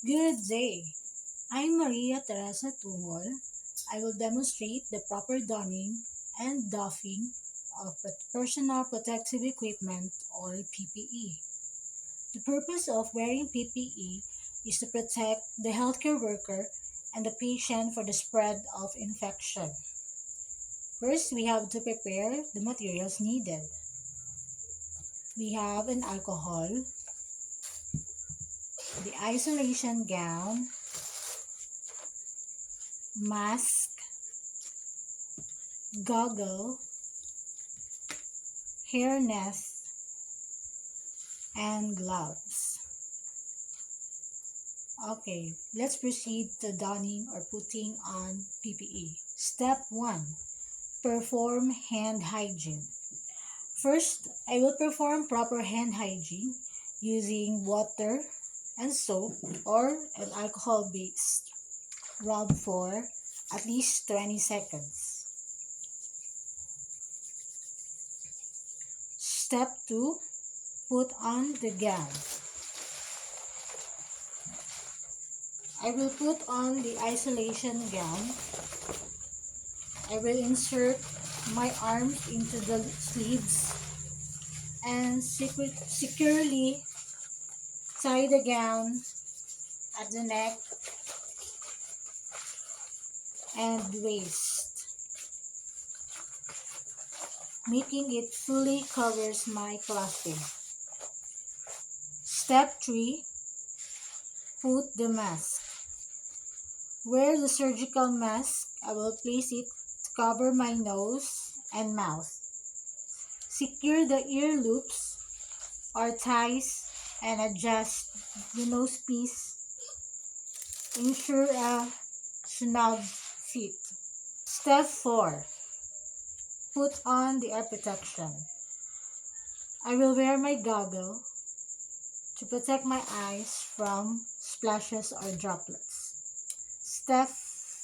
Good day. I'm Maria Teresa Tungol. I will demonstrate the proper donning and doffing of personal protective equipment or PPE. The purpose of wearing PPE is to protect the healthcare worker and the patient for the spread of infection. First, we have to prepare the materials needed. We have an alcohol, the isolation gown, mask, goggle, hairnet, and gloves. Okay, let's proceed to donning or putting on PPE. Step 1. Perform hand hygiene. First, I will perform proper hand hygiene using water and soap or an alcohol-based rub for at least 20 seconds. Step 2. Put on the gown. I will put on the isolation gown. I will insert my arms into the sleeves and securely tie the gown at the neck and waist, making it fully covers my clothing. Step 3. Put the mask. Wear the surgical mask. I will place it to cover my nose and mouth. Secure the ear loops or ties and adjust the nose piece. Ensure a snug fit. Step 4. Put on the eye protection. I will wear my goggle to protect my eyes from splashes or droplets. Step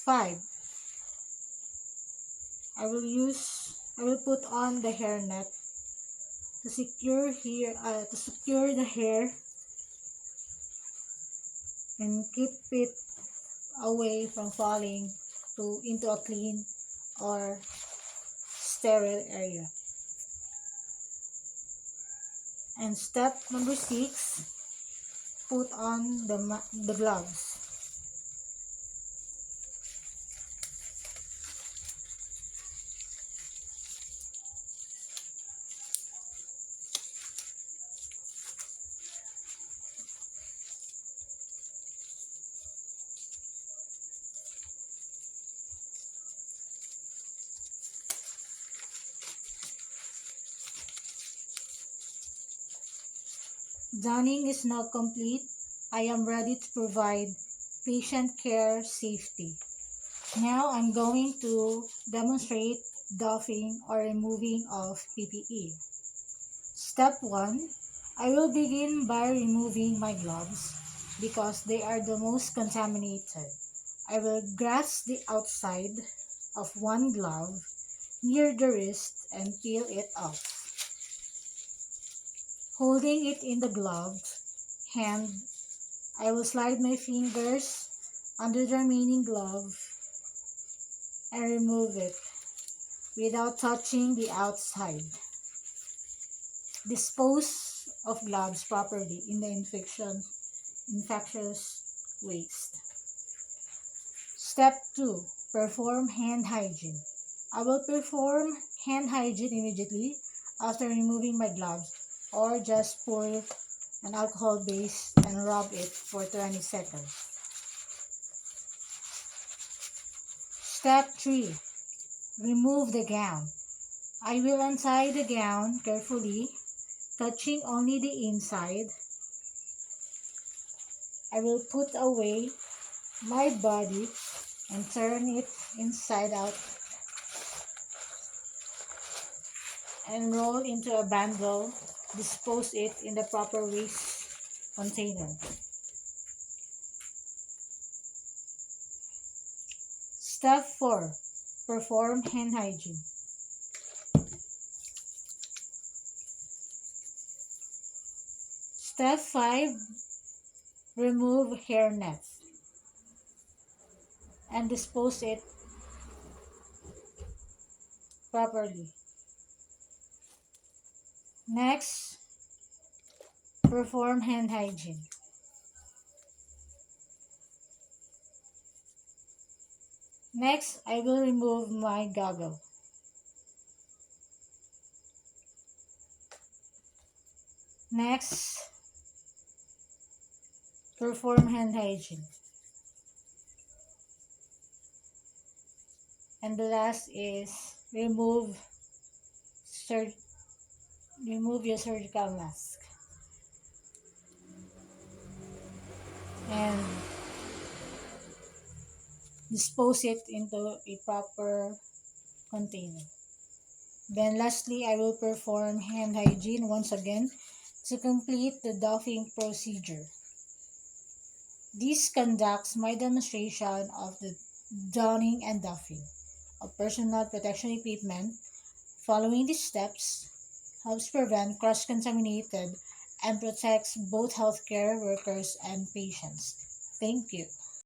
5. I will put on the hairnet to secure the hair and keep it away from falling into a clean or sterile area. And step number 6, put on the gloves. Donning is now complete. I am ready to provide patient care safety. Now I'm going to demonstrate doffing or removing of PPE. Step 1. I will begin by removing my gloves because they are the most contaminated. I will grasp the outside of one glove near the wrist and peel it off. Holding it in the gloved hand, I will slide my fingers under the remaining glove and remove it without touching the outside. Dispose of gloves properly in the infectious waste. Step 2. Perform hand hygiene. I will perform hand hygiene immediately after removing my gloves or just pour an alcohol base and rub it for 20 seconds. Step 3. Remove the gown. I will untie the gown carefully, touching only the inside. I will put away my body and turn it inside out and roll into a bundle. Dispose it in the proper waste container. Step 4. Perform hand hygiene. Step 5. remove hair nets, and dispose it properly. Next, perform hand hygiene. Next, I will remove my goggle. Next, perform hand hygiene. And the last is sur- remove your surgical mask and dispose it into a proper container. Then lastly, I will perform hand hygiene once again to complete the doffing procedure. This conducts my demonstration of the donning and doffing of personal protection equipment. Following these steps helps prevent cross-contaminated and protects both healthcare workers and patients. Thank you.